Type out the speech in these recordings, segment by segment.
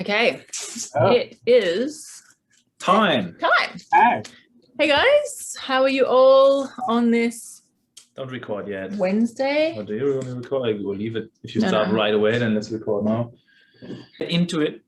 Okay, it is time. Hey guys, how are you all on this? Don't record yet. Wednesday? Or do you want to record? I will leave it. If you start right away, then let's record now. Get into it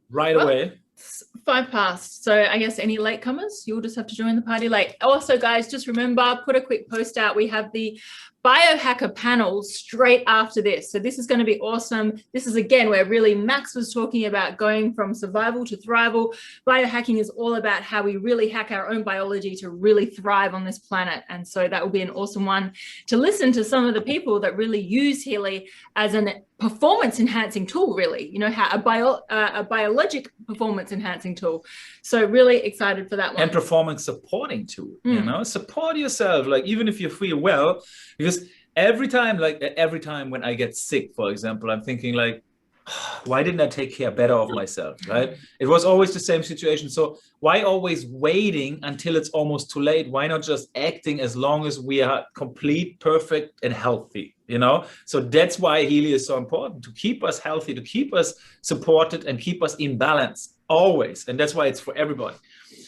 right away. It's 5 past, so I guess any latecomers, you'll just have to join the party late. Also, guys, just remember, put a quick post out. We have the biohacker panel straight after this, so this is going to be awesome. This is again where really Max was talking about going from survival to thrival. Biohacking is all about how we really hack our own biology to really thrive on this planet, and so that will be an awesome one to listen to some of the people that really use Healy as an performance enhancing tool, really, you know, how a biologic performance enhancing tool. So really excited for that one. And performance supporting tool, you know, support yourself, like even if you feel well, because every time when I get sick, for example, I'm thinking like, why didn't I take care better of myself, right? It was always the same situation. So why always waiting until it's almost too late? Why not just acting as long as we are complete, perfect, and healthy, you know? So that's why Healy is so important, to keep us healthy, to keep us supported, and keep us in balance always. And that's why it's for everybody.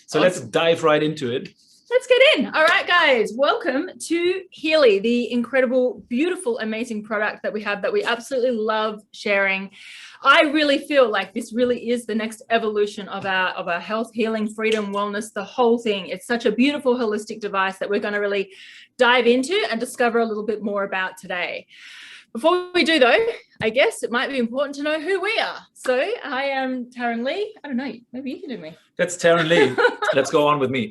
So let's dive right into it. Let's get in. All right, guys, welcome to Healy, the incredible, beautiful, amazing product that we have that we absolutely love sharing. I really feel like this really is the next evolution of our health, healing, freedom, wellness, the whole thing. It's such a beautiful, holistic device that we're going to really dive into and discover a little bit more about today. Before we do, though, I guess it might be important to know who we are. So I am Taryn Lee. I don't know, maybe you can do me. That's Taryn Lee. Let's go on with me.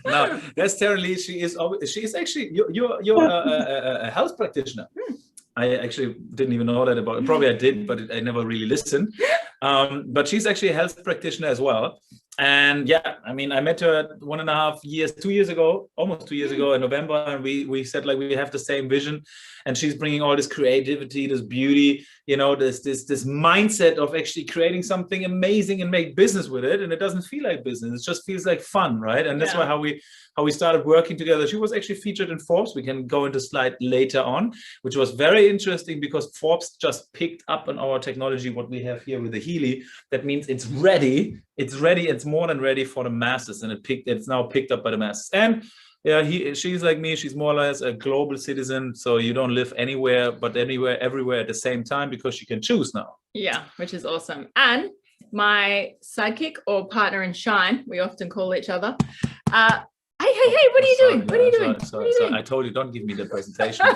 No, that's Taryn Lee. She is actually you're a health practitioner. I actually didn't even know that about it. Probably I did, but I never really listened. But she's actually a health practitioner as well. And yeah, I mean, I met her 1.5 years, 2 years ago, almost 2 years ago in November, and we said like we have the same vision. And she's bringing all this creativity, this beauty, you know, this mindset of actually creating something amazing and make business with it. And it doesn't feel like business; it just feels like fun, right? And that's why how we started working together. She was actually featured in Forbes. We can go into slide later on, which was very interesting because Forbes just picked up on our technology, what we have here with the Healy. That means it's ready. It's ready. It's more than ready for the masses, and it's now picked up by the masses. And yeah, she's like me. She's more or less a global citizen. So you don't live anywhere, but anywhere, everywhere at the same time, because she can choose now. Yeah, which is awesome. And my sidekick or partner in shine, we often call each other. Hey, what are you doing? What are you doing? Sorry. I told you, don't give me the presentation.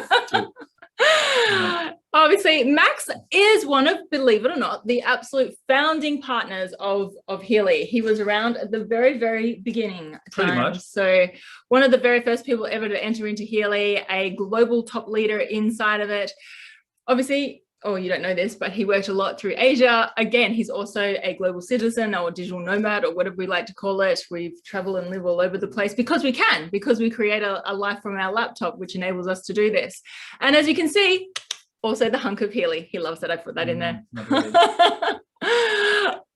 Obviously, Max is one of, believe it or not, the absolute founding partners of Healy. He was around at the very, very beginning. Pretty much. So one of the very first people ever to enter into Healy, a global top leader inside of it. Obviously, you don't know this, but he worked a lot through Asia. Again, he's also a global citizen or digital nomad or whatever we like to call it. We travel and live all over the place because we can, because we create a life from our laptop, which enables us to do this. And as you can see, also the hunk of Healy. He loves that I put that in there.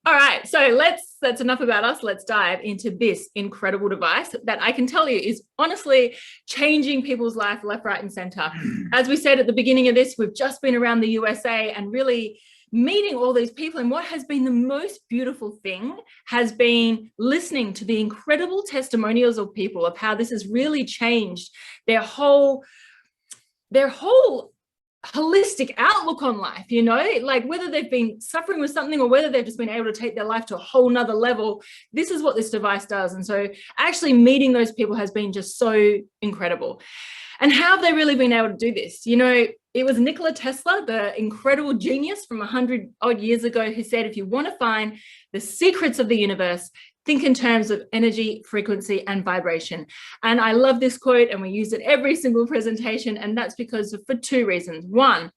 All right, so that's enough about us. Let's dive into this incredible device that I can tell you is honestly changing people's life left, right, and center. As we said at the beginning of this, we've just been around the USA and really meeting all these people. And what has been the most beautiful thing has been listening to the incredible testimonials of people of how this has really changed their whole holistic outlook on life, you know, like whether they've been suffering with something or whether they've just been able to take their life to a whole nother level. This is what this device does. And so actually meeting those people has been just so incredible. And how have they really been able to do this? You know, it was Nikola Tesla, the incredible genius from 100 odd years ago, who said, if you want to find the secrets of the universe, think in terms of energy, frequency, and vibration. And I love this quote, and we use it every single presentation. And that's because for 2 reasons. One,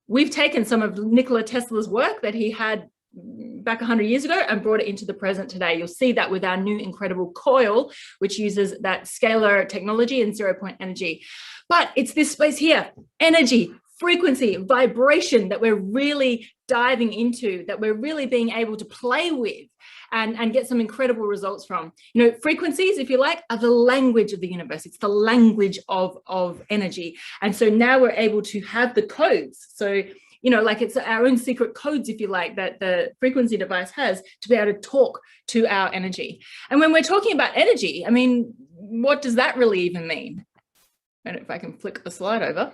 we've taken some of Nikola Tesla's work that he had back 100 years ago and brought it into the present today. You'll see that with our new incredible coil, which uses that scalar technology and 0-point energy. But it's this space here, energy, frequency, vibration, that we're really diving into, that we're really being able to play with and get some incredible results from. You know, frequencies, if you like, are the language of the universe. It's the language of energy. And so now we're able to have the codes. So you know, like it's our own secret codes, if you like, that the frequency device has to be able to talk to our energy. And when we're talking about energy, I mean, what does that really even mean? I don't know if I can flick the slide over.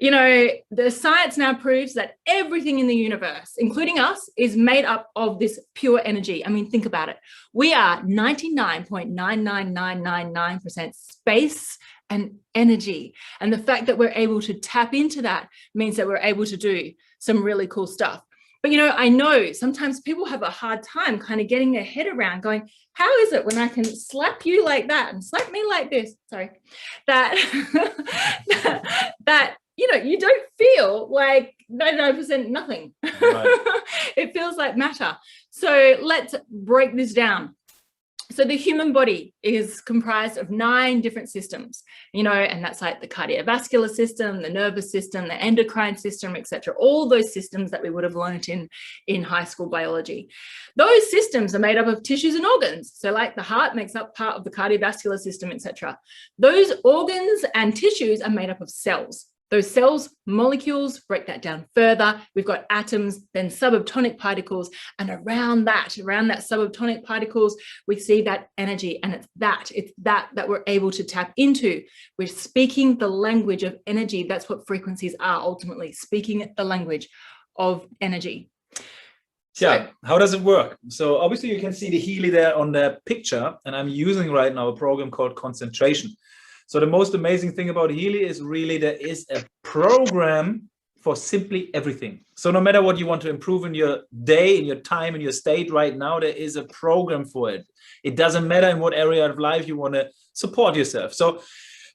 You know, the science now proves that everything in the universe, including us, is made up of this pure energy. I mean, think about it. We are 99.99999% space and energy. And the fact that we're able to tap into that means that we're able to do some really cool stuff. But, you know, I know sometimes people have a hard time kind of getting their head around going, how is it when I can slap you like that and slap me like this? Sorry, that you know, you don't feel like 99% nothing. Right. It feels like matter. So let's break this down. So the human body is comprised of 9 different systems, you know, and that's like the cardiovascular system, the nervous system, the endocrine system, etc. All those systems that we would have learnt in high school biology. Those systems are made up of tissues and organs. So like the heart makes up part of the cardiovascular system, etc. Those organs and tissues are made up of cells. Those cells, molecules, break that down further. We've got atoms, then subatomic particles, and around that subatomic particles, we see that energy, and it's that we're able to tap into. We're speaking the language of energy. That's what frequencies are ultimately, speaking the language of energy. Yeah, how does it work? So obviously you can see the Healy there on the picture, and I'm using right now a program called Concentration. So the most amazing thing about Healy is really there is a program for simply everything. So no matter what you want to improve in your day, in your time, in your state right now, there is a program for it. It doesn't matter in what area of life you want to support yourself. So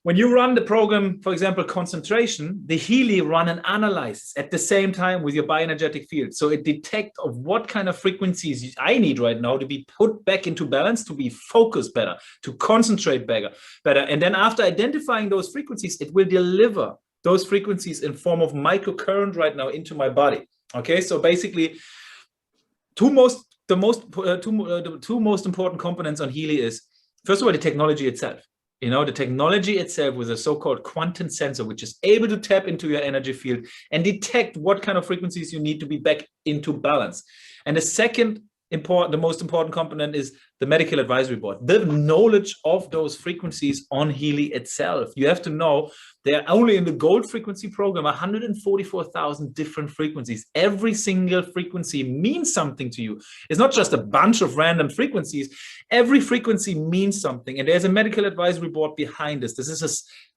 when you run the program, for example, Concentration, the Healy run an analysis at the same time with your bioenergetic field. So it detects of what kind of frequencies I need right now to be put back into balance, to be focused better, to concentrate better. And then after identifying those frequencies, it will deliver those frequencies in form of microcurrent right now into my body. Okay, so basically, the two most important components on Healy is, first of all, the technology itself. You know, the technology itself with a so-called quantum sensor, which is able to tap into your energy field and detect what kind of frequencies you need to be back into balance. And the most important component is the medical advisory board, the knowledge of those frequencies on Healy itself. You have to know they're only in the gold frequency program, 144,000 different frequencies. Every single frequency means something to you. It's not just a bunch of random frequencies. Every frequency means something. And there's a medical advisory board behind this. This is a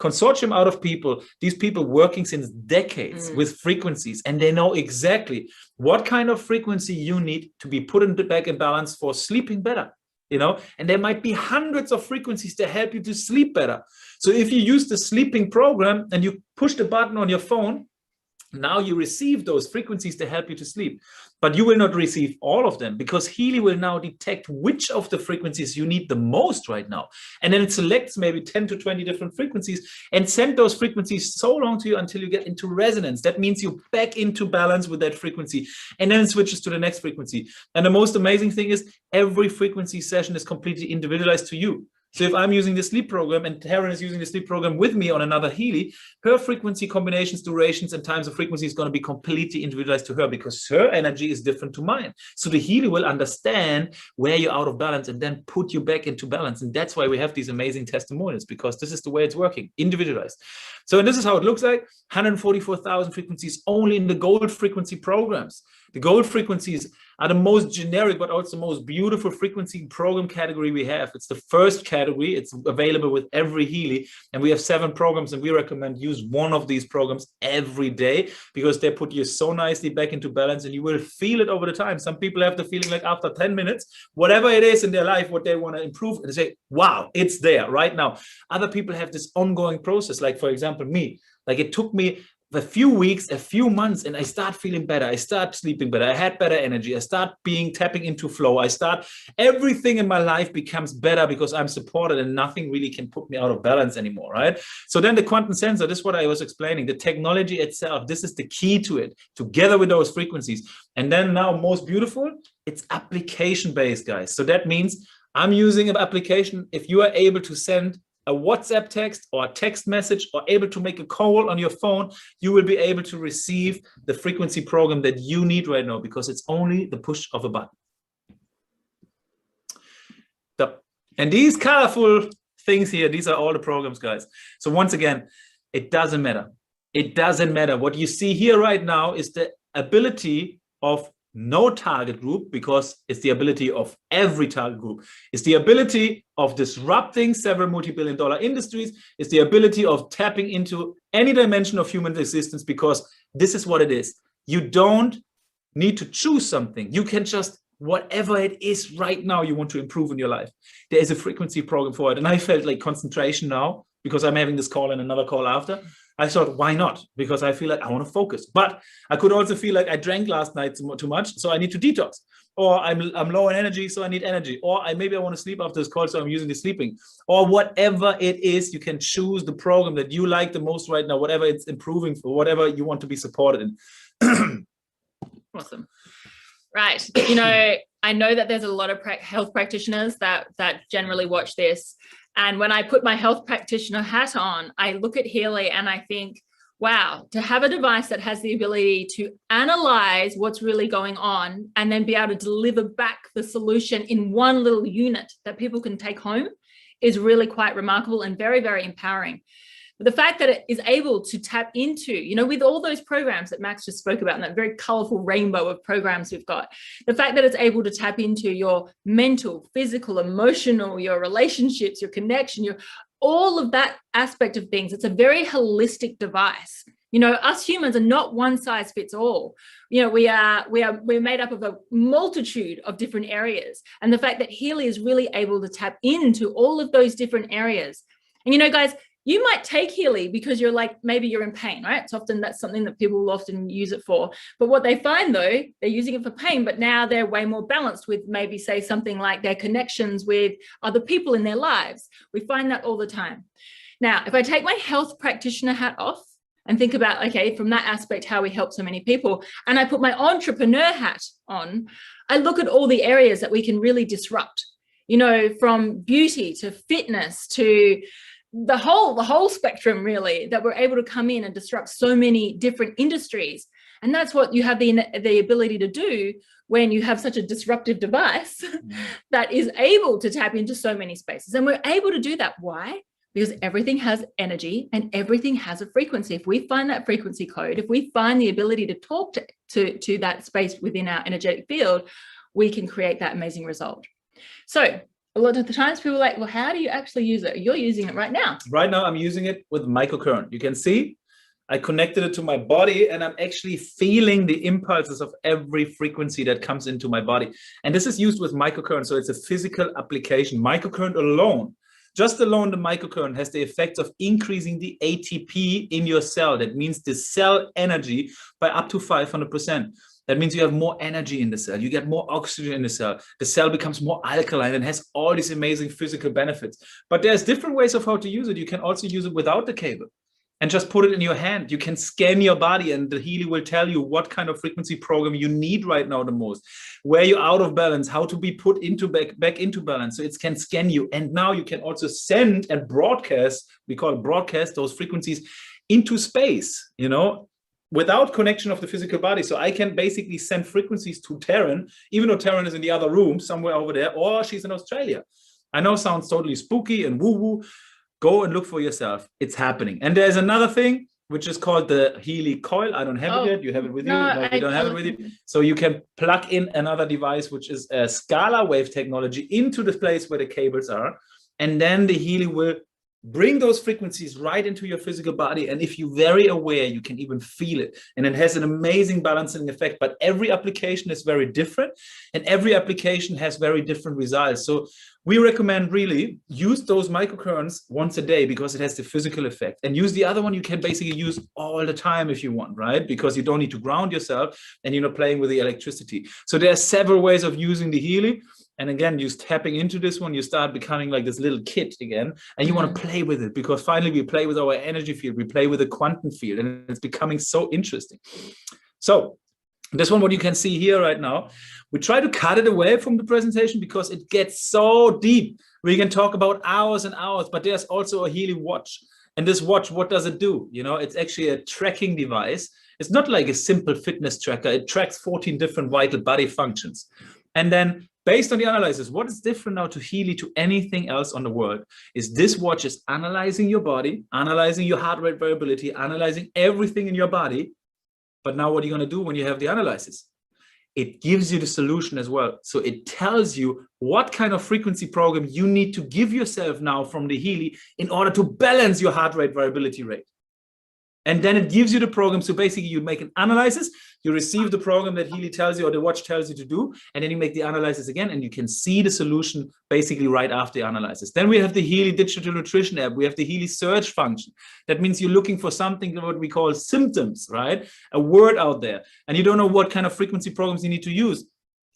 consortium out of people, these people working since decades with frequencies, and they know exactly what kind of frequency you need to be put back in balance for sleeping better. You know, and there might be hundreds of frequencies to help you to sleep better. So if you use the sleeping program and you push the button on your phone, now you receive those frequencies to help you to sleep. But you will not receive all of them, because Healy will now detect which of the frequencies you need the most right now. And then it selects maybe 10 to 20 different frequencies and send those frequencies so long to you until you get into resonance. That means you're back into balance with that frequency. And then it switches to the next frequency. And the most amazing thing is every frequency session is completely individualized to you. So if I'm using the sleep program and Taryn is using the sleep program with me on another Healy, her frequency combinations, durations, and times of frequency is going to be completely individualized to her, because her energy is different to mine. So the Healy will understand where you're out of balance and then put you back into balance. And that's why we have these amazing testimonials, because this is the way it's working, individualized. So and this is how it looks like, 144,000 frequencies only in the gold frequency programs. The gold frequencies are the most generic, but also the most beautiful frequency program category we have. It's the first category. It's available with every Healy. And we have 7 programs, and we recommend use one of these programs every day, because they put you so nicely back into balance, and you will feel it over the time. Some people have the feeling like after 10 minutes, whatever it is in their life, what they want to improve, and they say, wow, it's there right now. Other people have this ongoing process. Like, for example, me, like it took me a few weeks, a few months, and I start feeling better. I start sleeping better. I had better energy. I start tapping into flow. Everything in my life becomes better because I'm supported, and nothing really can put me out of balance anymore, right? So then the quantum sensor, this is what I was explaining, the technology itself, this is the key to it, together with those frequencies. And then now most beautiful, it's application based, guys. So that means I'm using an application. If you are able to send a WhatsApp text or a text message or able to make a call on your phone, you will be able to receive the frequency program that you need right now, because it's only the push of a button. And these colorful things here, these are all the programs, guys. So once again, it doesn't matter. It doesn't matter. What you see here right now is the ability of no target group, because it's the ability of every target group. It's the ability of disrupting several multi-billion-dollar industries. It's the ability of tapping into any dimension of human existence, because this is what it is. You don't need to choose something. You can just, whatever it is right now you want to improve in your life, there is a frequency program for it. And I felt like concentration now, because I'm having this call and another call after. I thought, why not? Because I feel like I want to focus. But I could also feel like I drank last night too much, so I need to detox. Or I'm low in energy, so I need energy. Or maybe I want to sleep after this call, so I'm using the sleeping. Or whatever it is, you can choose the program that you like the most right now, whatever it's improving for, whatever you want to be supported in. Awesome. Right. You know, I know that there's a lot of health practitioners that generally watch this. And when I put my health practitioner hat on, I look at Healy and I think, wow, to have a device that has the ability to analyze what's really going on and then be able to deliver back the solution in one little unit that people can take home is really quite remarkable and very, very empowering. But the fact that it is able to tap into, you know, with all those programs that Max just spoke about, and that very colorful rainbow of programs we've got, the fact that it's able to tap into your mental, physical, emotional, your relationships, your connection, your all of that aspect of things. It's a very holistic device. You know, us humans are not one size fits all. You know, we're made up of a multitude of different areas. And the fact that Healy is really able to tap into all of those different areas. And, you know, guys, you might take Healy because you're like, maybe you're in pain, right? It's often, that's something that people will often use it for. But what they find though, they're using it for pain, but now they're way more balanced with maybe say something like their connections with other people in their lives. We find that all the time. Now, if I take my health practitioner hat off and think about, okay, from that aspect, how we help so many people, and I put my entrepreneur hat on, I look at all the areas that we can really disrupt, you know, from beauty to fitness to the whole spectrum, really, that we're able to come in and disrupt so many different industries. And that's what you have the ability to do when you have such a disruptive device that is able to tap into so many spaces. And we're able to do that. Why? Because everything has energy and everything has a frequency. If we find that frequency code, if we find the ability to talk to that space within our energetic field, we can create that amazing result. So a lot of the times people are like, well, how do you actually use it? You're using it right now. Right now, I'm using it with microcurrent. You can see I connected it to my body and I'm actually feeling the impulses of every frequency that comes into my body. And this is used with microcurrent. So it's a physical application. Microcurrent alone, just alone, the microcurrent has the effect of increasing the ATP in your cell. That means the cell energy by up to 500%. That means you have more energy in the cell. You get more oxygen in the cell. The cell becomes more alkaline and has all these amazing physical benefits. But there's different ways of how to use it. You can also use it without the cable and just put it in your hand. You can scan your body and the Healy will tell you what kind of frequency program you need right now the most, where you're out of balance, how to be put into back into balance. So it can scan you. And now you can also send and broadcast, we call it broadcast, those frequencies into space, you know, without connection of the physical body. So I can basically send frequencies to Taryn, even though Taryn is in the other room somewhere over there, or she's in Australia. I know it sounds totally spooky and woo-woo. Go and look for yourself. It's happening. And there's another thing, which is called the Healy coil. I don't have it yet. You have it with you? No, you don't have it with you. So you can plug in another device, which is a scalar wave technology, into the place where the cables are. And then the Healy will bring those frequencies right into your physical body. And if you're very aware, you can even feel it. And it has an amazing balancing effect. But every application is very different. And every application has very different results. So we recommend really use those microcurrents once a day because it has the physical effect. And use the other one you can basically use all the time if you want, right? Because you don't need to ground yourself and you're not playing with the electricity. So there are several ways of using the Healy. And again, you tapping into this one, you start becoming like this little kid again, and you want to play with it because finally we play with our energy field, we play with the quantum field, and it's becoming so interesting. So This one, what you can see here right now, we try to cut it away from the presentation because it gets so deep. We can talk about hours and hours, but there's also a Healy watch. And this watch, what does it do? You know, it's actually a tracking device. It's not like a simple fitness tracker. It tracks 14 different vital body functions. And then based on the analysis, what is different now to Healy to anything else on the world is this watch is analyzing your body, analyzing your heart rate variability, analyzing everything in your body. But now what are you going to do when you have the analysis? It gives you the solution as well. So it tells you what kind of frequency program you need to give yourself now from the Healy in order to balance your heart rate variability rate. And then it gives you the program. So basically you make an analysis, you receive the program that Healy tells you or the watch tells you to do, and then you make the analysis again, and you can see the solution basically right after the analysis. Then we have the Healy digital nutrition app. We have the Healy search function. That means you're looking for something, what we call symptoms, right? A word out there, and you don't know what kind of frequency programs you need to use.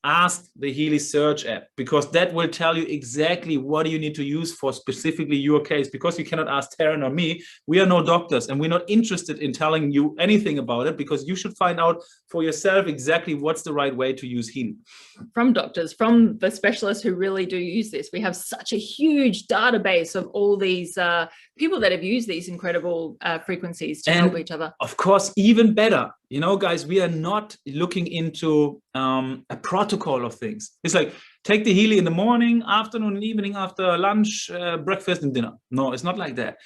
Ask the Healy search app, because that will tell you exactly what you need to use for specifically your case, because you cannot ask Taryn or me. We are no doctors, and we're not interested in telling you anything about it, because you should find out for yourself exactly what's the right way to use Healy. From doctors, from the specialists who really do use this. We have such a huge database of all these people that have used these incredible frequencies to help each other. Of course, even better, you know, guys, we are not looking into a protocol of things. It's like, take the Healy in the morning, afternoon, and evening, after lunch, breakfast, and dinner. No, it's not like that.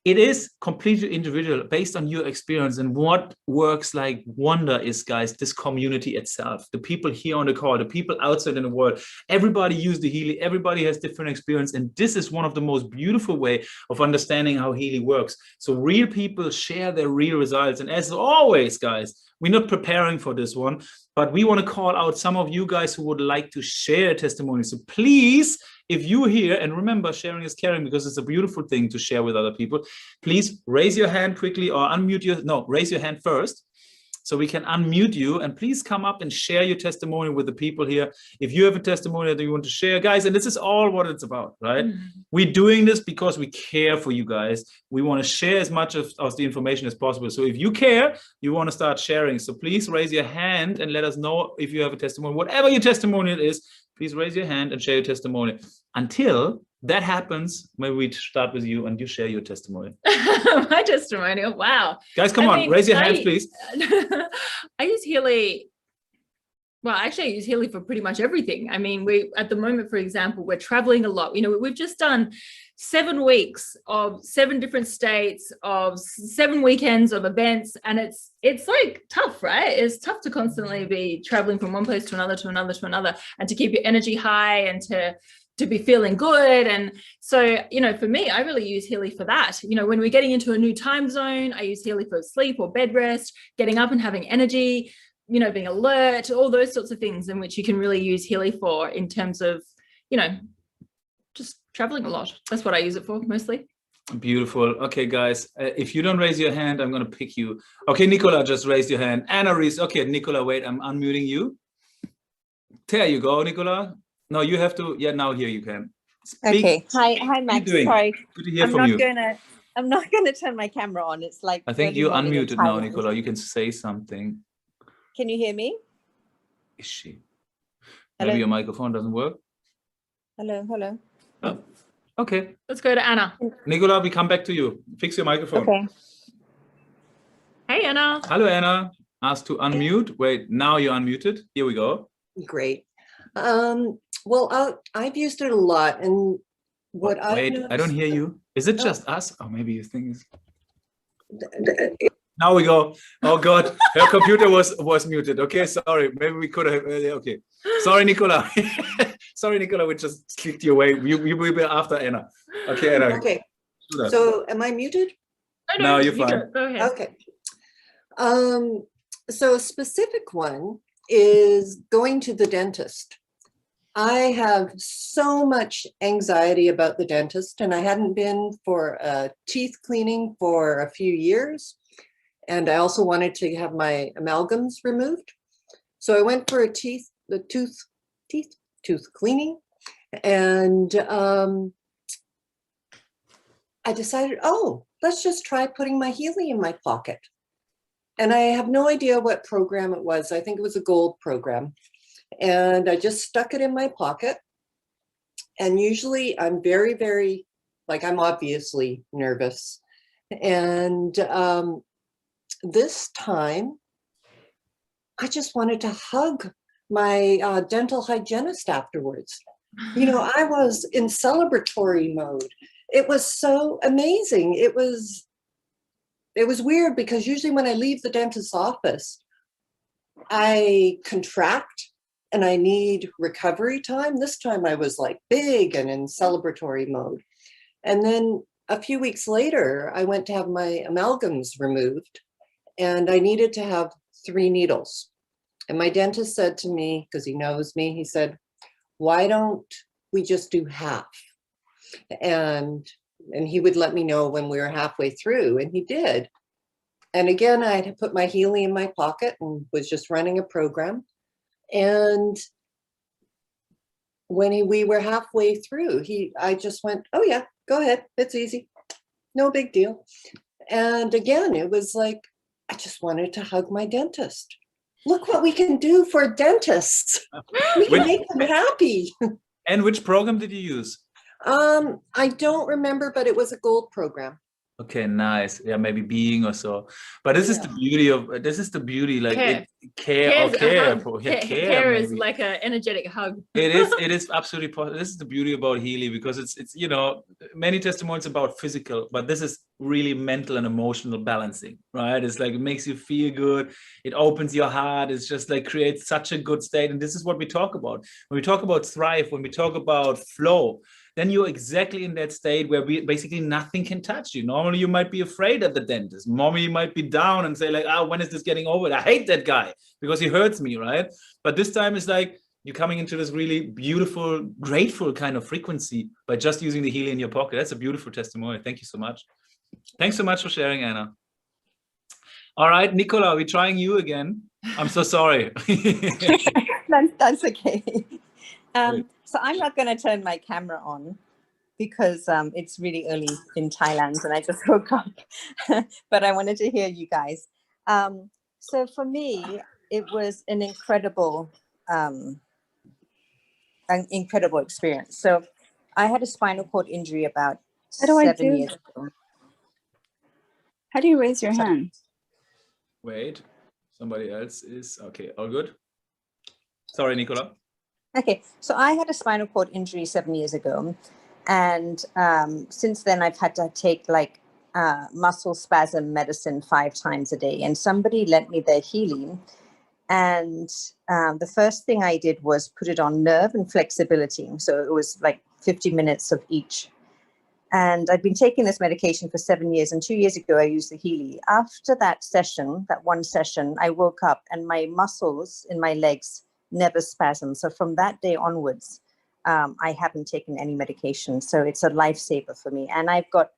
It is completely individual based on your experience. And what works like wonder is, guys, this community itself, the people here on the call, the people outside in the world, everybody use the Healy, everybody has different experience. And this is one of the most beautiful way of understanding how Healy works. So real people share their real results. And as always, guys, we're not preparing for this one, but we want to call out some of you guys who would like to share a testimony. So please, if you're here, and remember, sharing is caring, because it's a beautiful thing to share with other people, please raise your hand quickly, or unmute your, no, raise your hand first, so we can unmute you, and please come up and share your testimony with the people here. If you have a testimony that you want to share, guys, and this is all what it's about, right? We're doing this because we care for you guys. We want to share as much of the information as possible. So if you care, you want to start sharing. So please raise your hand and let us know if you have a testimony. Whatever your testimony is, please raise your hand and share your testimony. Until that happens, maybe we start with you and you share your testimony. My testimonial, wow. Guys, come on, raise your hands, please. I use Healy. Well, actually, I use Healy for pretty much everything. I mean, at the moment, for example, we're traveling a lot. You know, we've just done 7 weeks of 7 different states, of 7 weekends of events, and it's like tough, right? It's tough to constantly be traveling from one place to another, to another, to another, and to keep your energy high and to be feeling good. And so, you know, for me, I really use Healy for that. You know, when we're getting into a new time zone, I use Healy for sleep or bed rest, getting up and having energy, you know, being alert, all those sorts of things in which you can really use Healy for, in terms of, you know, just traveling a lot. That's what I use it for mostly. Beautiful. Okay, guys, if you don't raise your hand, I'm going to pick you. Okay, Nicola just raised your hand. Anna Reese. Okay, Nicola, wait, I'm unmuting you. There you go, Nicola. No, you have to. Yeah, now here you can. Speak. Okay. Hi, Max. Sorry. Good to hear from you. I'm not gonna turn my camera on. It's like, I think you're unmuted now, Nicola. You can say something. Can you hear me? Is she? Hello? Maybe your microphone doesn't work. Hello. Oh, okay. Let's go to Anna. Nicola, we come back to you. Fix your microphone. Okay. Hey, Anna. Hello, Anna. Ask to unmute. Wait, now you're unmuted. Here we go. Great. Well, I've used it a lot, and what wait, I don't hear you. Is it just us? Oh, maybe your thing is. Now we go. Oh God, her computer was muted. Okay, sorry. Maybe we could have. Okay, sorry, Nicola. Sorry, Nicola. We just clicked your way. You will be after Anna. Okay, Anna. Okay. So, am I muted? No, you're fine. Go ahead. Okay. So a specific one is going to the dentist. I have so much anxiety about the dentist, and I hadn't been for a teeth cleaning for a few years. And I also wanted to have my amalgams removed. So I went for a tooth cleaning, and I decided, oh, let's just try putting my Healy in my pocket. And I have no idea what program it was. I think it was a gold program. And I just stuck it in my pocket. And usually I'm very, very, like, I'm obviously nervous. And this time, I just wanted to hug my dental hygienist afterwards. You know, I was in celebratory mode. It was so amazing. It was weird because usually when I leave the dentist's office, I contract and I need recovery time. This time I was like big and in celebratory mode. And then a few weeks later, I went to have my amalgams removed and I needed to have 3 needles. And my dentist said to me, because he knows me, he said, why don't we just do half? And he would let me know when we were halfway through, and he did. And again, I had put my Healy in my pocket and was just running a program. And when we were halfway through, I just went, oh yeah, go ahead, it's easy, no big deal. And again, it was like, I just wanted to hug my dentist. Look what we can do for dentists. We can make them happy. And which program did you use? I don't remember, but it was a gold program. Okay, nice. Yeah, maybe being or so. But this is the beauty, like Care is like an energetic hug. It is absolutely possible. This is the beauty about Healy, because it's you know, many testimonies about physical, but this is really mental and emotional balancing, right? It's like, it makes you feel good. It opens your heart. It's just like creates such a good state. And this is what we talk about. When we talk about thrive, when we talk about flow, then you're exactly in that state where basically nothing can touch you. Normally you might be afraid of the dentist. Normally you might be down and say like, oh, when is this getting over? I hate that guy because he hurts me, right? But this time it's like you're coming into this really beautiful, grateful kind of frequency by just using the Healy in your pocket. That's a beautiful testimony. Thank you so much. Thanks so much for sharing, Anna. All right, Nicola, we're trying you again. I'm so sorry. That's okay. So I'm not going to turn my camera on because it's really early in Thailand and I just woke up, but I wanted to hear you guys. So for me, it was an incredible experience. So I had a spinal cord injury about 7 years ago. How do you raise your hand? Wait, somebody else is okay. All good. Sorry, Nicola. Okay, so I had a spinal cord injury 7 years ago, and since then I've had to take like muscle spasm medicine 5 times a day. And somebody lent me their Healy, and the first thing I did was put it on nerve and flexibility. So it was like 50 minutes of each. And I'd been taking this medication for 7 years, and 2 years ago I used the Healy. After that session, that one session, I woke up and my muscles in my legs never spasm. So from that day onwards, I haven't taken any medication. So it's a lifesaver for me. And I've got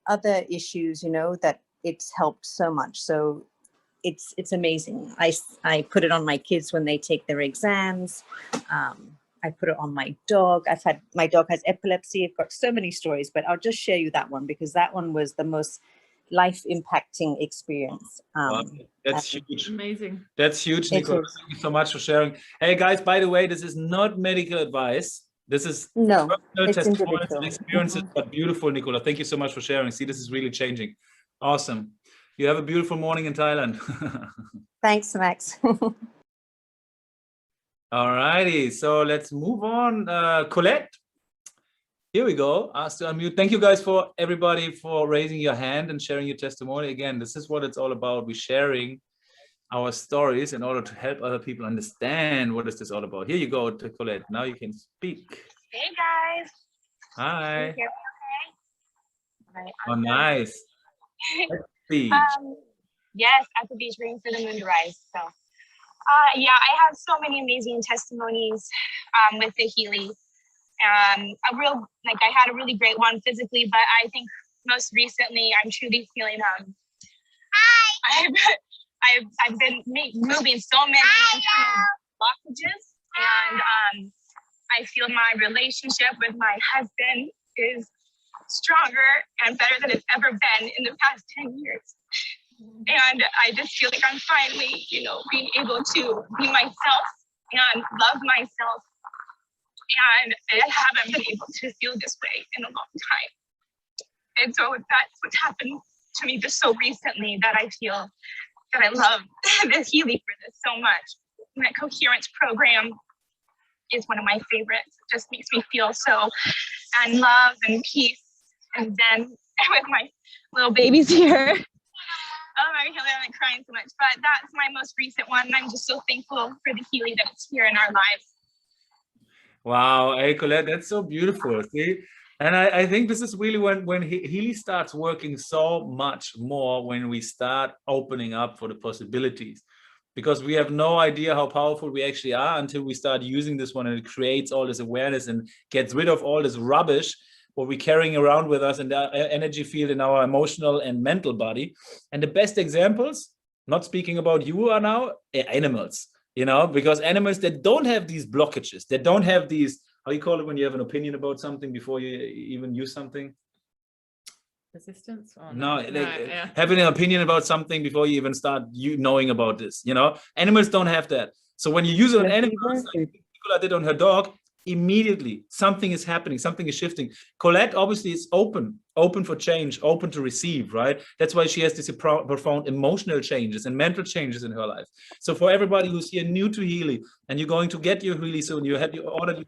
other issues, you know, that it's helped so much. So it's amazing. I put it on my kids when they take their exams. I put it on my dog. My dog has epilepsy. I've got so many stories, but I'll just share you that one because that one was the most life impacting experience. Wow, that's huge. Amazing. That's huge, Nicola. Thank you so much for sharing. Hey guys, by the way, this is not medical advice. This is personal testimonials and experiences, but beautiful, Nicola. Thank you so much for sharing. See, this is really changing. Awesome. You have a beautiful morning in Thailand. Thanks, Max. All righty, so let's move on. Colette, here we go. Ask to unmute. Thank you guys for everybody for raising your hand and sharing your testimony. Again, this is what it's all about. We're sharing our stories in order to help other people understand what is this all about. Here you go, Colette. Now you can speak. Hey guys. Hi. Can you hear me okay? Oh, nice. Beach. Yes, at the beach waiting for the moon to rise. So yeah, I have so many amazing testimonies with the Healy. I had a really great one physically, but I think most recently I'm truly feeling I've been moving so many internal blockages, and I feel my relationship with my husband is stronger and better than it's ever been in the past 10 years. And I just feel like I'm finally, you know, being able to be myself and love myself. And I haven't been able to feel this way in a long time. And so that's what's happened to me just so recently, that I feel that I love the Healy for this so much. And that coherence program is one of my favorites. It just makes me feel so and love and peace. And then with my little babies here. Oh my God, I'm crying so much. But that's my most recent one. And I'm just so thankful for the Healy that it's here in our lives. Wow, hey, Colette, that's so beautiful. See, and I think this is really when Healy starts working so much more, when we start opening up for the possibilities, because we have no idea how powerful we actually are until we start using this one, and it creates all this awareness and gets rid of all this rubbish what we're carrying around with us in the energy field, in our emotional and mental body. And the best examples, not speaking about you, are now animals. You know, because animals that don't have these blockages, that don't have these, how you call it when you have an opinion about something before you even use something? Resistance? Oh, no, no, yeah. Having an opinion about something before you even start knowing about this, you know, animals don't have that. So when you use it on animals, like Nicola did on her dog, immediately something is happening, something is shifting. Colette obviously is open for change, open to receive, right? That's why she has this profound emotional changes and mental changes in her life. So for everybody who's here new to Healy, and you're going to get your Healy soon, you have your order,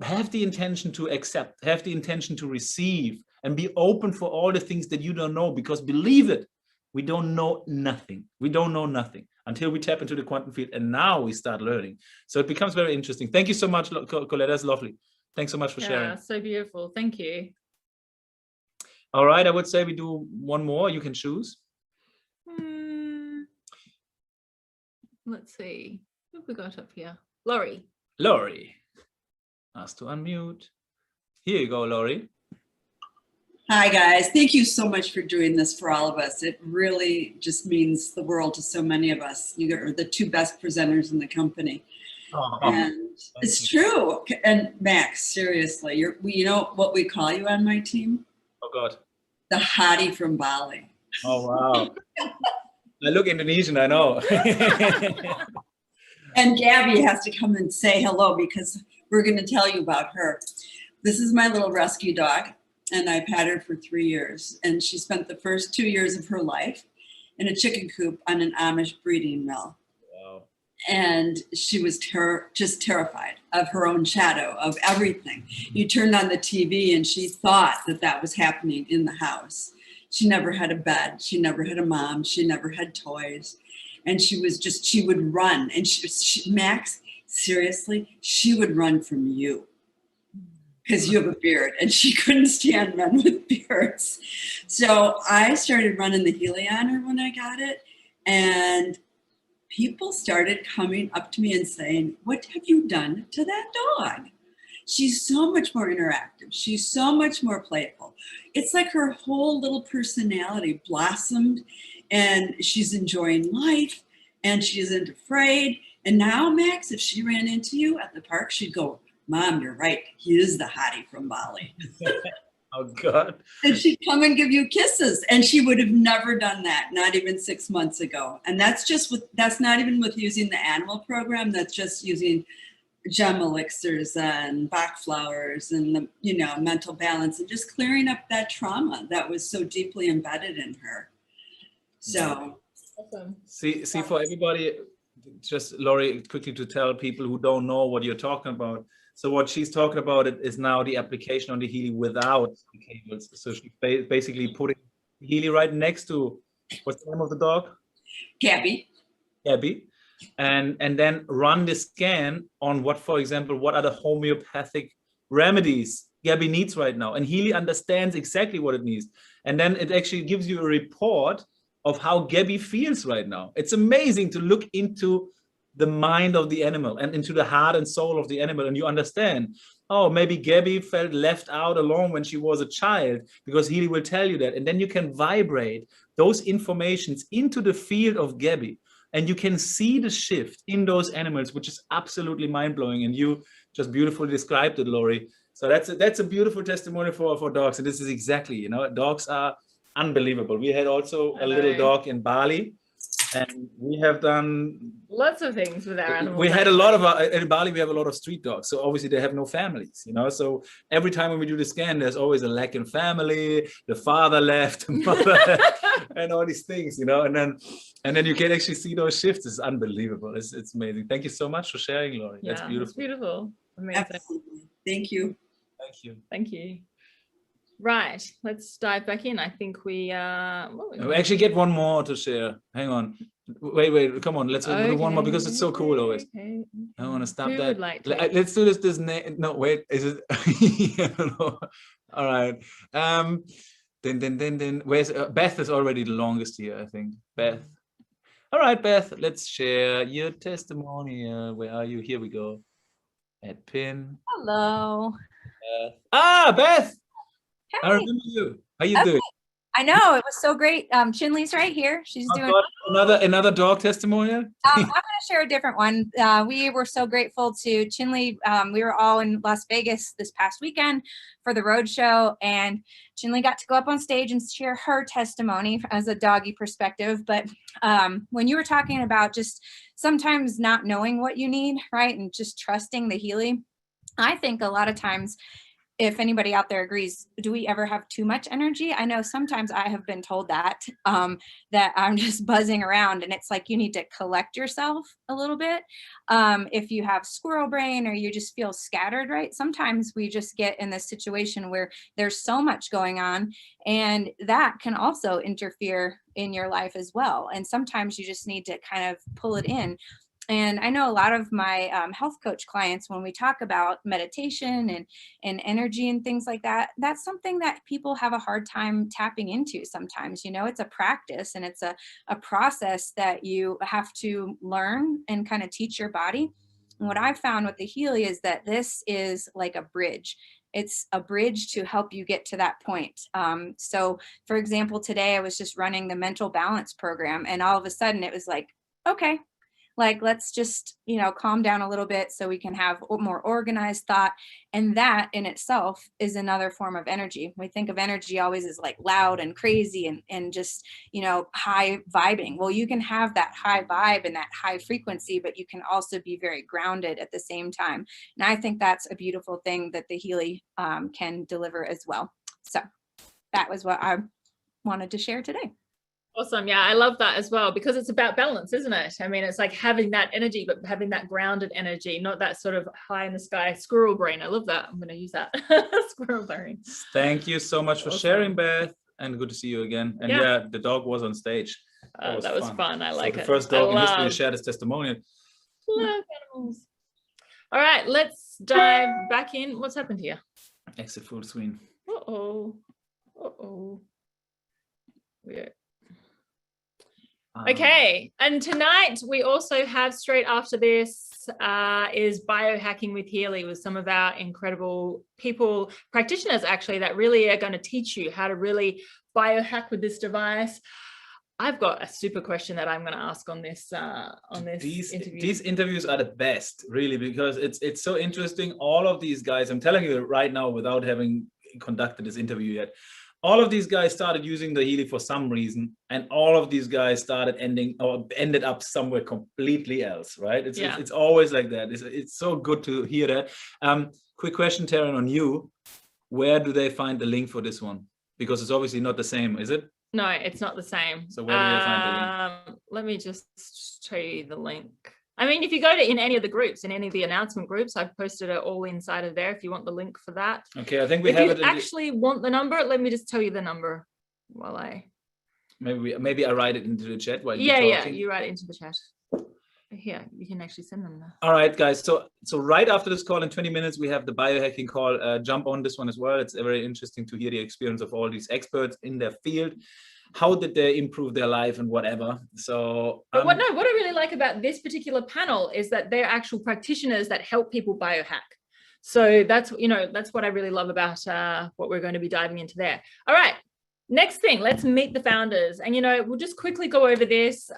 have the intention to accept, have the intention to receive, and be open for all the things that you don't know, because believe it, we don't know nothing. We don't know nothing until we tap into the quantum field, and now we start learning. So it becomes very interesting. Thank you so much, Colette. That's lovely. Thanks so much for sharing. Yeah, so beautiful. Thank you. All right, I would say we do one more. You can choose. Let's see. What have we got up here? Laurie. Laurie. Ask to unmute. Here you go, Laurie. Hi, guys. Thank you so much for doing this for all of us. It really just means the world to so many of us. You are the two best presenters in the company. And it's true. And Max, seriously, you know what we call you on my team? Oh, God. The hottie from Bali. Oh, wow. I look Indonesian, I know. And Gabby has to come and say hello, because we're going to tell you about her. This is my little rescue dog, and I've had her for 3 years. And she spent the first 2 years of her life in a chicken coop on an Amish breeding mill. Wow. And she was just terrified of her own shadow, of everything. You turned on the TV and she thought that was happening in the house. She never had a bed. She never had a mom. She never had toys. And she would run. And Max, seriously, she would run from you, because you have a beard, and she couldn't stand men with beards. So I started running the Healy on her when I got it. And people started coming up to me and saying, "What have you done to that dog? She's so much more interactive. She's so much more playful." It's like her whole little personality blossomed, and she's enjoying life, and she isn't afraid. And now, Max, if she ran into you at the park, she'd go, "Mom, you're right. He is the hottie from Bali." Oh, God. And she'd come and give you kisses. And she would have never done that, not even 6 months ago. And that's not even with using the animal program. That's just using gem elixirs and Bach flowers and the, mental balance, and just clearing up that trauma that was so deeply embedded in her. So. Awesome. See, for everybody, just Laurie, quickly to tell people who don't know what you're talking about. So what she's talking about is now the application on the Healy without the cables. So she's basically putting Healy right next to, what's the name of the dog? Gabby. And then run the scan on what are the homeopathic remedies Gabby needs right now. And Healy understands exactly what it needs. And then it actually gives you a report of how Gabby feels right now. It's amazing to look into the mind of the animal and into the heart and soul of the animal, and you understand, oh, maybe Gabby felt left out alone when she was a child, because Healy will tell you that. And then you can vibrate those informations into the field of Gabby, and you can see the shift in those animals, which is absolutely mind-blowing. And you just beautifully described it, Laurie. So that's a beautiful testimony for dogs. And this is exactly, dogs are unbelievable. We had also a little dog in Bali, and we have done lots of things with our animals. We had a lot of in Bali. We have a lot of street dogs, so obviously they have no families, you know. So every time when we do the scan, there's always a lack in family. The father left, the mother left, and all these things, you know. And then you can actually see those shifts. It's unbelievable. It's amazing. Thank you so much for sharing, Lori. Yeah, that's beautiful. It's beautiful. Amazing. Absolutely. Thank you. Thank you. Thank you. Right, let's dive back in. I think we actually get one more to share. Hang on. Wait, come on. Let's do one more because it's so cool always. Okay. I want to stop Who that. would like to? Let's do this. No, wait. Is it? No. All right. Then. Where's Beth? Is already the longest here, I think. Beth. All right, Beth. Let's share your testimonial. Where are you? Here we go. Add pin. Hello. Beth. Hey. I remember you. How you doing? I know, it was so great. Chinley's right here. She's doing another dog testimonial. I'm going to share a different one. We were so grateful to Chinley. We were all in Las Vegas this past weekend for the road show, and Chinley got to go up on stage and share her testimony as a doggy perspective. But when you were talking about just sometimes not knowing what you need, right, and just trusting the Healy, I think a lot of times, if anybody out there agrees, do we ever have too much energy? I know sometimes I have been told that, that I'm just buzzing around, and it's like you need to collect yourself a little bit. If you have squirrel brain or you just feel scattered, right? Sometimes we just get in this situation where there's so much going on, and that can also interfere in your life as well. And sometimes you just need to kind of pull it in. And I know a lot of my health coach clients, when we talk about meditation and energy and things like that, that's something that people have a hard time tapping into sometimes. You know, it's a practice and it's a process that you have to learn and kind of teach your body. And what I've found with the Healy is that this is like a bridge. It's a bridge to help you get to that point. So for example, today I was just running the mental balance program, and all of a sudden it was like, okay, like, let's just, you know, calm down a little bit so we can have more organized thought. And that in itself is another form of energy. We think of energy always as like loud and crazy and just, you know, high vibing. Well, you can have that high vibe and that high frequency, but you can also be very grounded at the same time. And I think that's a beautiful thing that the Healy can deliver as well. So that was what I wanted to share today. Awesome. Yeah, I love that as well, because it's about balance, isn't it? I mean, it's like having that energy, but having that grounded energy, not that sort of high in the sky squirrel brain. I love that. I'm going to use that. Squirrel brain. Thank you so much for sharing, Beth, and good to see you again. And yeah, the dog was on stage. That was fun. I like it. The first dog in history to share this testimonial. Love animals. All right, let's dive back in. What's happened here? Exit full screen. Weird. Okay, and tonight we also have, straight after this, is biohacking with Healy, with some of our incredible people, practitioners actually, that really are going to teach you how to really biohack with this device. I've got a super question that I'm going to ask on this interview. These interviews are the best, really, because it's so interesting. All of these guys, I'm telling you right now, without having conducted this interview yet, all of these guys started using the Healy for some reason, and all of these guys ended up somewhere completely else, right? It's always like that. It's so good to hear that. Quick question, Taryn, on you. Where do they find the link for this one? Because it's obviously not the same, is it? No, it's not the same. So where do they find the link? Let me just show you the link. I mean, if you go to in any of the groups, in any of the announcement groups, I've posted it all inside of there if you want the link for that. Okay, I think we have it. If you actually want the number, let me just tell you the number while I... Maybe I write it into the chat while you're talking. Yeah, you write it into the chat. Here, you can actually send them now. All right, guys. So right after this call in 20 minutes, we have the biohacking call. Jump on this one as well. It's very interesting to hear the experience of all these experts in their field. How did they improve their life and whatever? So what I really like about this particular panel is that they're actual practitioners that help people biohack. So that's what I really love about what we're going to be diving into there. All right, next thing, let's meet the founders. And we'll just quickly go over this.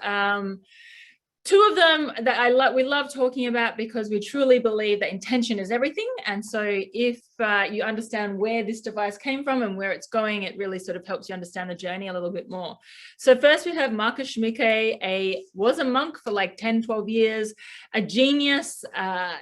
Two of them that we love talking about because we truly believe that intention is everything. And so if you understand where this device came from and where it's going, it really sort of helps you understand the journey a little bit more. So first we have Marcus Schmicke, was a monk for like 10, 12 years, a genius,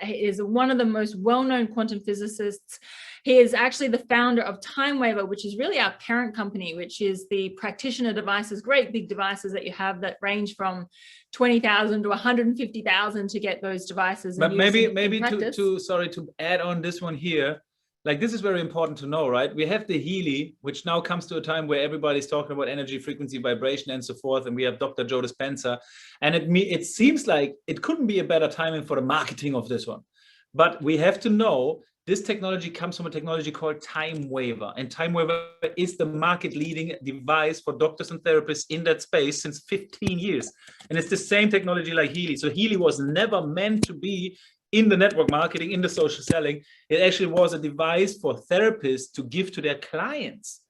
is one of the most well-known quantum physicists. He is actually the founder of TimeWaver, which is really our parent company, which is the practitioner devices, great big devices that you have that range from 20,000 to 150,000 to get those devices. But maybe to add on this one here, like this is very important to know, right? We have the Healy, which now comes to a time where everybody's talking about energy, frequency, vibration, and so forth. And we have Dr. Joe Dispenza. And it seems like it couldn't be a better timing for the marketing of this one. But we have to know this technology comes from a technology called TimeWaver. And TimeWaver is the market leading device for doctors and therapists in that space since 15 years. And it's the same technology like Healy. So Healy was never meant to be in the network marketing, in the social selling. It actually was a device for therapists to give to their clients.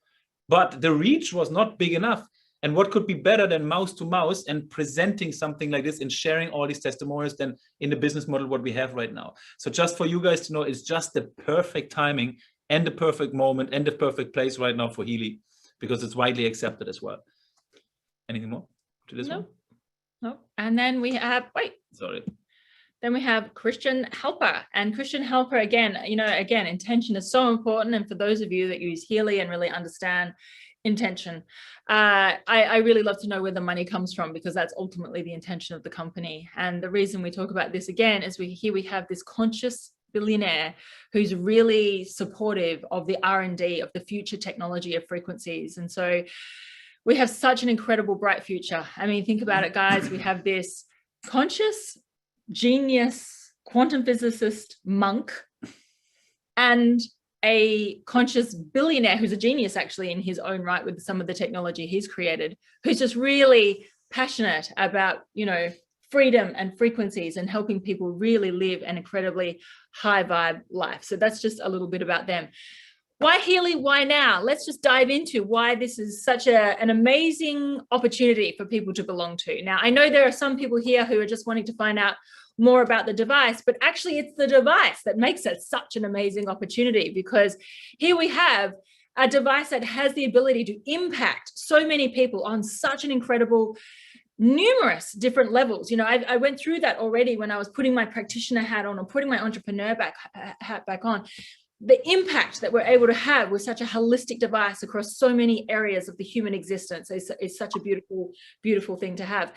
But the reach was not big enough. And what could be better than mouse to mouse and presenting something like this and sharing all these testimonials than in the business model what we have right now. So just for you guys to know, it's just the perfect timing and the perfect moment and the perfect place right now for Healy, because it's widely accepted as well. Anything more to this one? No. And then we have, Then we have Christian Halper. And Christian Halper, again, intention is so important. And for those of you that use Healy and really understand intention, I really love to know where the money comes from, because that's ultimately the intention of the company. And the reason we talk about this again is we have this conscious billionaire who's really supportive of the R&D of the future technology of frequencies. And so we have such an incredible bright future. I mean, think about it, guys. We have this conscious genius quantum physicist monk and a conscious billionaire who's a genius actually in his own right with some of the technology he's created, who's just really passionate about, freedom and frequencies and helping people really live an incredibly high vibe life. So that's just a little bit about them. Why Healy? Why now? Let's just dive into why this is such an amazing opportunity for people to belong to. Now, I know there are some people here who are just wanting to find out more about the device, but actually it's the device that makes it such an amazing opportunity, because here we have a device that has the ability to impact so many people on such an incredible, numerous different levels. I went through that already when I was putting my practitioner hat on or putting my entrepreneur hat back on. The impact that we're able to have with such a holistic device across so many areas of the human existence is such a beautiful, beautiful thing to have.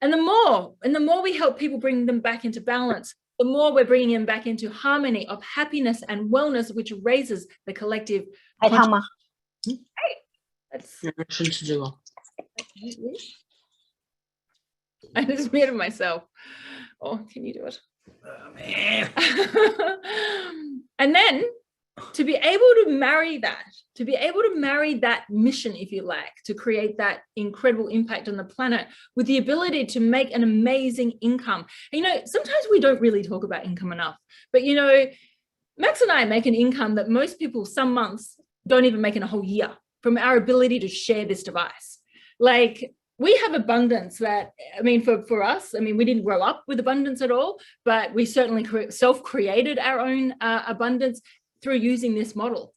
And the more we help people bring them back into balance, the more we're bringing them back into harmony of happiness and wellness, which raises the collective. Hey, Hama. Hey, that's. I just muted myself. Oh, can you do it? Oh, man. And then to be able to marry that mission, if you like, to create that incredible impact on the planet with the ability to make an amazing income. And, sometimes we don't really talk about income enough, but, Max and I make an income that most people some months don't even make in a whole year from our ability to share this device. Like, we have abundance that, for us, we didn't grow up with abundance at all, but we certainly self-created our own abundance through using this model.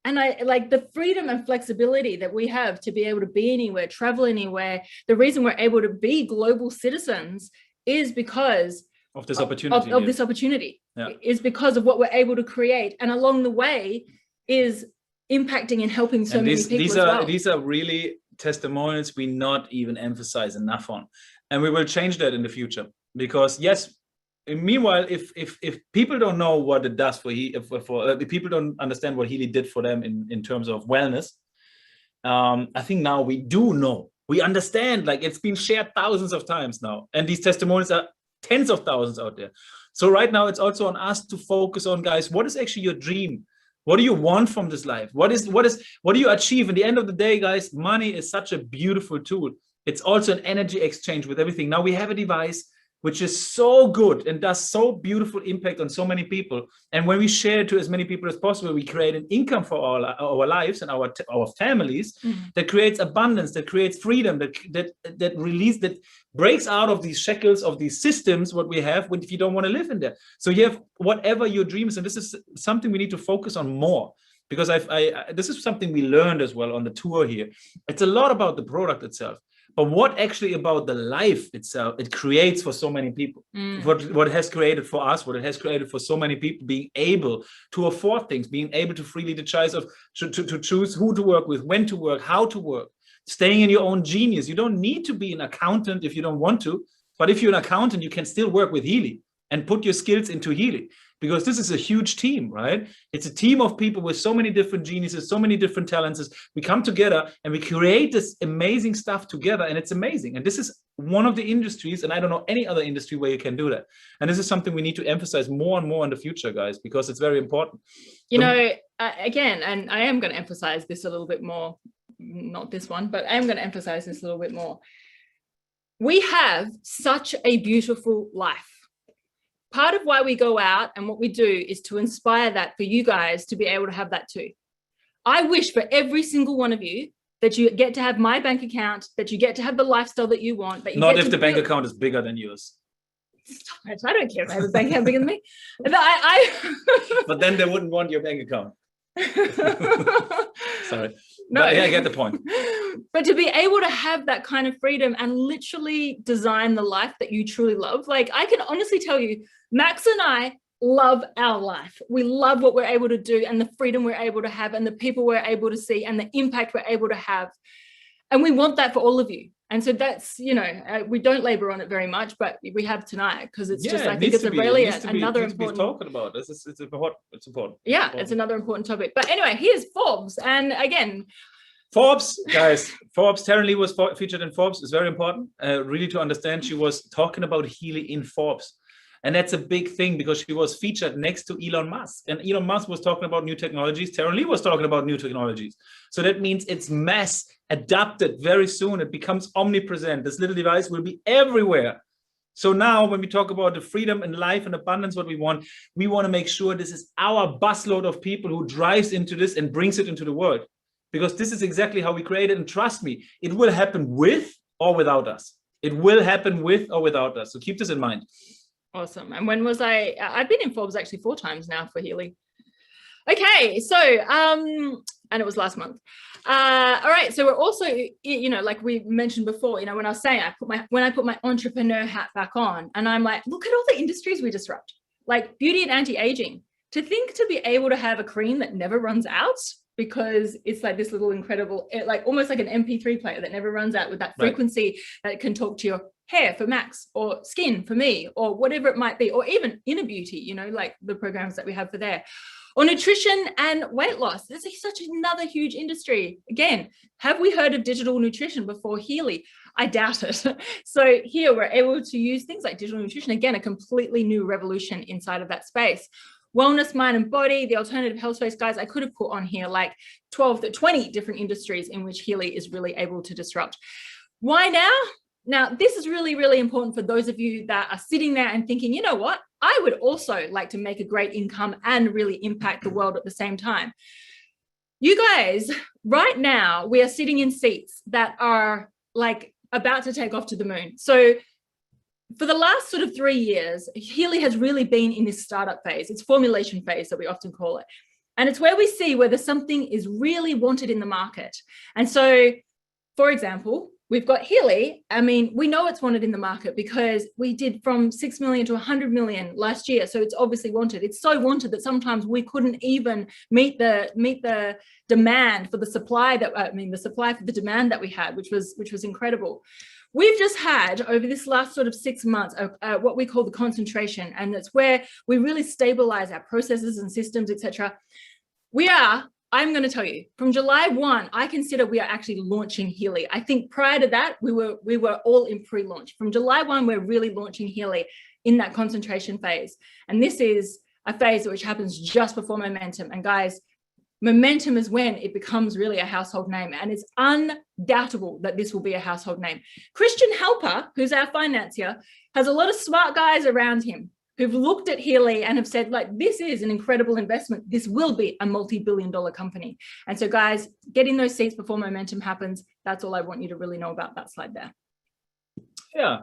And I like the freedom and flexibility that we have to be able to be anywhere, travel anywhere. The reason we're able to be global citizens is because of this opportunity. Of this opportunity, is because of what we're able to create. And along the way is impacting and helping so many people. These are really testimonials we not even emphasize enough on. And we will change that in the future, because yes, meanwhile, if people don't know what it does if people don't understand what Healy did for them in terms of wellness, I think now we do know. We understand, like, it's been shared thousands of times now, and these testimonials are tens of thousands out there. So right now it's also on us to focus on, guys, what is actually your dream? What do you want from this life? What do you achieve? At the end of the day, guys, money is such a beautiful tool. It's also an energy exchange with everything. Now we have a device which is so good and does so beautiful impact on so many people. And when we share it to as many people as possible, we create an income for our lives and our families that creates abundance, that creates freedom, that breaks out of these shackles of these systems, what we have if you don't want to live in there. So you have whatever your dreams, and this is something we need to focus on more. Because this is something we learned as well on the tour here. It's a lot about the product itself, but what actually about the life itself it creates for so many people. What it has created for us, what it has created for so many people, being able to afford things, being able to freely to choose who to work with, when to work, how to work, staying in your own genius. You don't need to be an accountant if you don't want to, but if you're an accountant, you can still work with Healy and put your skills into Healy. Because this is a huge team, right? It's a team of people with so many different geniuses, so many different talents. We come together and we create this amazing stuff together, and it's amazing. And this is one of the industries, and I don't know any other industry where you can do that. And this is something we need to emphasize more and more in the future, guys, because it's very important. You know, again, and I am going to emphasize this a little bit more, not this one, but I am going to emphasize this a little bit more. We have such a beautiful life. Part of why we go out and what we do is to inspire that for you guys to be able to have that too. I wish for every single one of you that you get to have my bank account, that you get to have the lifestyle that you want. That you not if the bank account is bigger than yours. Stop it. I don't care if I have a bank account bigger than me. But then they wouldn't want your bank account. Sorry. No, but, yeah, I get the point. But to be able to have that kind of freedom and literally design the life that you truly love, like I can honestly tell you, Max and I love our life. We love what we're able to do and the freedom we're able to have and the people we're able to see and the impact we're able to have. And we want that for all of you. And so that's, you know, we don't labor on it very much, but we have tonight because it's just, I think it's really another important. Talking about this, it's important. It's important. Yeah, it's another important topic. But anyway, here's Forbes, and again, Forbes, guys. Forbes. Taryn Lee was featured in Forbes. It's very important, really, to understand. She was talking about Healy in Forbes. And that's a big thing because she was featured next to Elon Musk. And Elon Musk was talking about new technologies. Taryn Lee was talking about new technologies. So that means it's mass adapted very soon. It becomes omnipresent. This little device will be everywhere. So now when we talk about the freedom and life and abundance, what we want to make sure this is our busload of people who drives into this and brings it into the world. Because this is exactly how we create it. And trust me, it will happen with or without us. It will happen with or without us. So keep this in mind. Awesome. And when was I've been in Forbes actually 4 times now for Healy. Okay, so and it was last month. All right, so we're also, you know, like we mentioned before, you know, when I was saying when I put my entrepreneur hat back on, and I'm like, look at all the industries we disrupt, like beauty and anti-aging. To think to be able to have a cream that never runs out, because it's like this little incredible, like almost like an MP3 player that never runs out with that frequency that can talk to your hair for Max or skin for me or whatever it might be, or even inner beauty, you know, like the programs that we have for there, or nutrition and weight loss. There's such another huge industry. Again, have we heard of digital nutrition before Healy? I doubt it. So here we're able to use things like digital nutrition, again, a completely new revolution inside of that space. Wellness, mind and body, the alternative health space, guys, I could have put on here like 12 to 20 different industries in which Healy is really able to disrupt. Why now? Now, this is really, really important for those of you that are sitting there and thinking, you know what? I would also like to make a great income and really impact the world at the same time. You guys, right now, we are sitting in seats that are like about to take off to the moon. So for the last sort of 3 years, Healy has really been in this startup phase. It's formulation phase that we often call it. And it's where we see whether something is really wanted in the market. And so, for example, we've got Healy. I mean, we know it's wanted in the market because we did from 6 million to 100 million last year. So it's obviously wanted. It's so wanted that sometimes we couldn't even meet the demand for the supply the supply for the demand that we had, which was incredible. We've just had over this last sort of 6 months, what we call the concentration, and that's where we really stabilize our processes and systems, etc. I'm going to tell you, from July 1, I consider we are actually launching Healy. I think prior to that, we were all in pre-launch. From July 1, we're really launching Healy in that concentration phase. And this is a phase which happens just before momentum. And guys, momentum is when it becomes really a household name, and it's undoubtable that this will be a household name. Christian Halper, who's our financier, has a lot of smart guys around him who've looked at Healy and have said, like, this is an incredible investment. This will be a multi-billion-dollar company. And so guys, get in those seats before momentum happens. That's all I want you to really know about that slide there. Yeah.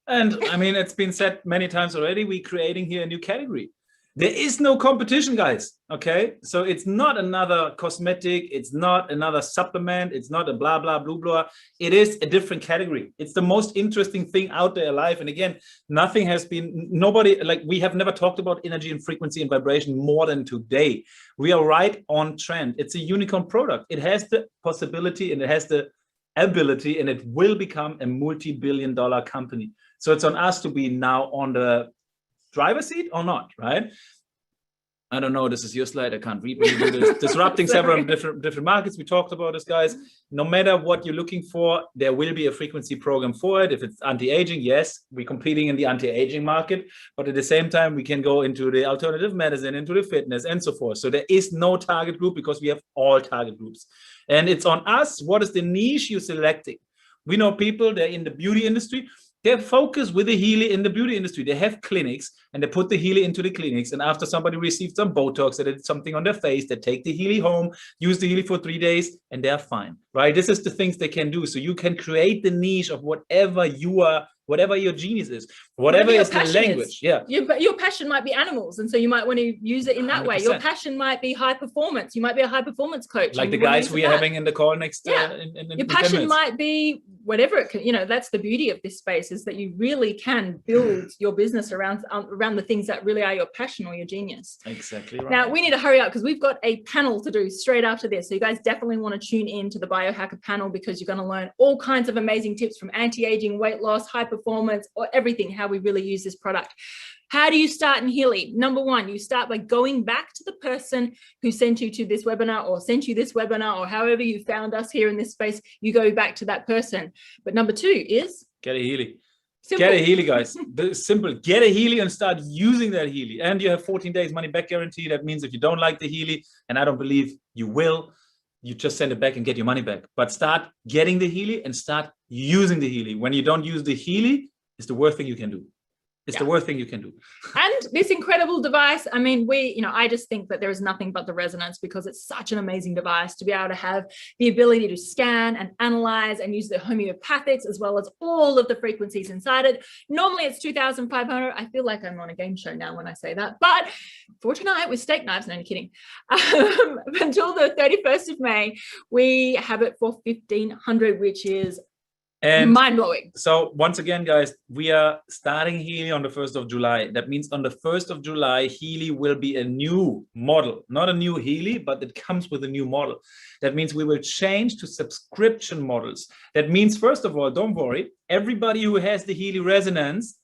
And I mean, it's been said many times already, we're creating here a new category. There is no competition, guys. Okay. So it's not another cosmetic. It's not another supplement. It's not a blah, blah, blah, blah. It is a different category. It's the most interesting thing out there alive. And again, nothing has been, nobody, like, we have never talked about energy and frequency and vibration more than today. We are right on trend. It's a unicorn product. It has the possibility and it has the ability, and it will become a multi-billion-dollar company. So it's on us to be now on the driver's seat or not, right? I don't know. This is your slide. I can't read when you do this. Disrupting several different markets. We talked about this, guys. No matter what you're looking for, there will be a frequency program for it. If it's anti-aging, yes, we're competing in the anti-aging market. But at the same time, we can go into the alternative medicine, into the fitness, and so forth. So there is no target group because we have all target groups. And it's on us. What is the niche you're selecting? We know people, they're in the beauty industry. They're focused with the Healy in the beauty industry. They have clinics and they put the Healy into the clinics. And after somebody received some Botox, they did something on their face, they take the Healy home, use the Healy for 3 days, and they're fine, right? This is the things they can do. So you can create the niche of whatever you are, whatever your genius is, whatever is the language. Yeah. Your passion might be animals. And so you might want to use it in that 100%. Way. Your passion might be high performance. You might be a high performance coach. Like the guys we are having in the call next. Yeah. Your passion might be whatever it can, you know, that's the beauty of this space, is that you really can build your business around the things that really are your passion or your genius. Exactly right. Now we need to hurry up because we've got a panel to do straight after this. So you guys definitely want to tune in to the Biohacker panel, because you're going to learn all kinds of amazing tips from anti-aging, weight loss, high performance, or everything, how we really use this product. How do you start in Healy? Number one, you start by going back to the person who sent you to this webinar or sent you this webinar, or however you found us here in this space, you go back to that person. But number two is get a Healy. Simple. Get a Healy, guys. Simple. Get a Healy and start using that Healy. And you have 14 days money back guarantee. That means if you don't like the Healy, and I don't believe you will, you just send it back and get your money back. But start getting the Healy and start using the Healy. When you don't use the Healy, it's the worst thing you can do. It's the worst thing you can do. And this incredible device, I mean, I just think that there is nothing but the Resonance, because it's such an amazing device to be able to have the ability to scan and analyze and use the homeopathics as well as all of the frequencies inside it. Normally it's 2,500. I feel like I'm on a game show now when I say that, but for tonight with steak knives, no, I'm kidding. Until the 31st of May, we have it for 1,500, which is mind-blowing. So once again, guys, we are starting Healy on the 1st of July. That means on the 1st of July, Healy will be a new model, not a new Healy, but it comes with a new model. That means we will change to subscription models. That means, first of all, don't worry, everybody who has the Healy Resonance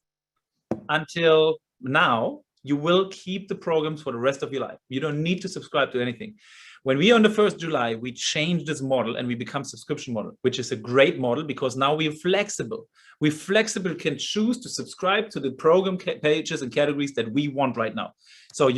until now, you will keep the programs for the rest of your life. You don't need to subscribe to anything. When we on the 1st of July, we change this model and we become subscription model, which is a great model because now we're flexible. We flexible can choose to subscribe to the program pages and categories that we want right now. So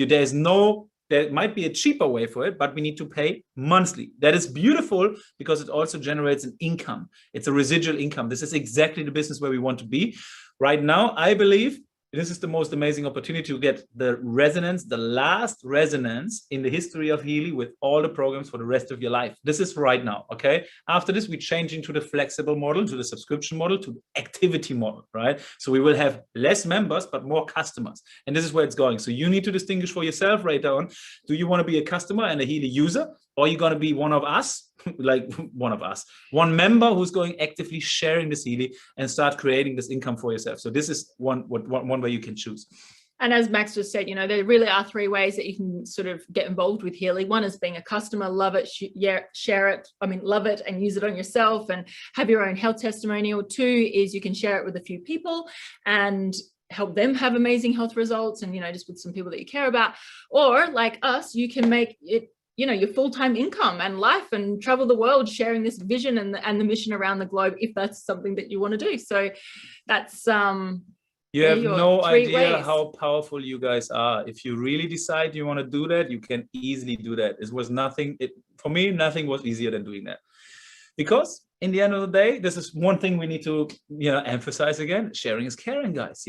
there might be a cheaper way for it, but we need to pay monthly. That is beautiful because it also generates an income. It's a residual income. This is exactly the business where we want to be. Right now, I believe this is the most amazing opportunity to get the Resonance, the last Resonance in the history of Healy with all the programs for the rest of your life. This is right now, okay? After this, we change into the flexible model, to the subscription model, to the activity model, right? So we will have less members, but more customers. And this is where it's going. So you need to distinguish for yourself right down. Do you want to be a customer and a Healy user? Or are you going to be one of us, like one of us, one member who's going actively sharing this Healy and start creating this income for yourself? So this is one way you can choose. And as Max just said, there really are 3 ways that you can sort of get involved with Healy. One is being a customer, love it, share it. Love it and use it on yourself and have your own health testimonial. 2 is you can share it with a few people and help them have amazing health results and, just with some people that you care about. Or like us, you can make it your full-time income and life and travel the world sharing this vision and the mission around the globe, if that's something that you want to do. So that's You There have you go. no 3 idea ways. how powerful you guys are. If you really decide you want to do that, you can easily do that. It was nothing, for me, nothing was easier than doing that. Because in the end of the day, this is one thing we need to, emphasize again. Sharing is caring, guys.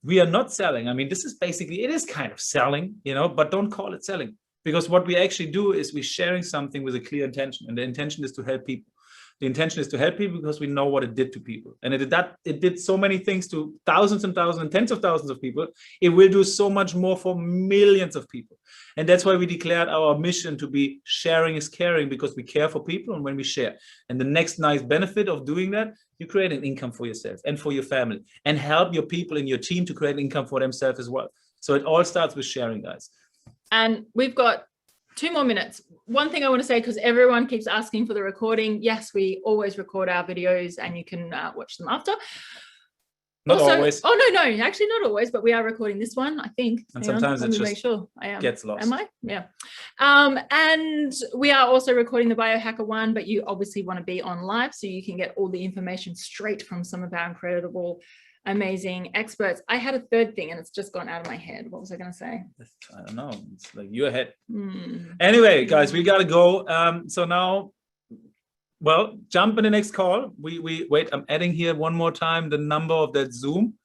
We are not selling. I mean, this is basically, it is kind of selling, but don't call it selling. Because what we actually do is we're sharing something with a clear intention. And the intention is to help people. The intention is to help people because we know what it did to people. And it did so many things to thousands and thousands and tens of thousands of people. It will do so much more for millions of people. And that's why we declared our mission to be sharing is caring, because we care for people and when we share. And the next nice benefit of doing that, you create an income for yourself and for your family and help your people in your team to create an income for themselves as well. So it all starts with sharing, guys. And we've got 2 more minutes. One thing I want to say, because everyone keeps asking for the recording. Yes, we always record our videos and you can watch them after. Not always. Oh, no, actually not always, but we are recording this one, I think. And sometimes it just make sure I am. gets lost. Am I? Yeah. And we are also recording the Biohacker one, but you obviously want to be on live so you can get all the information straight from some of our incredible, amazing experts. I had a third thing and it's just gone out of my head. What was I going to say? I don't know. It's like you're ahead. Anyway, guys, we got to go. So now, well, jump in the next call. We wait. I'm adding here one more time the number of that Zoom.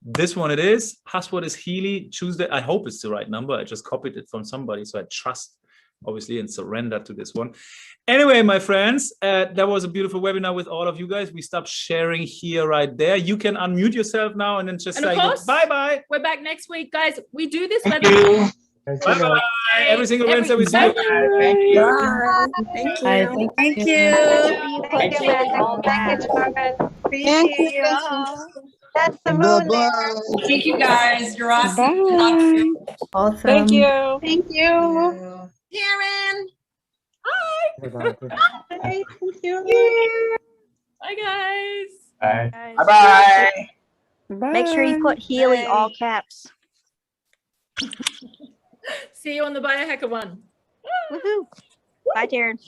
This one it is. Password is Healy. Choose that. I hope it's the right number. I just copied it from somebody, so I trust, obviously, and surrender to this one. Anyway, my friends, that was a beautiful webinar with all of you guys. We stopped sharing here right there. You can unmute yourself now and then just say bye-bye. We're back next week, guys. We do this webinar. Bye-bye. Every single Wednesday we see you. Thank you. Thank you. Thank you. Appreciate you. That's the moon there. Thank you guys. You're awesome. Love you. Awesome. Thank you. Thank you. Karen. Bye. Thank you. Bye, guys. Bye. Bye-bye. Make sure you put Healy all caps. See you on the Biohacker one. Woohoo. Bye, Taryn.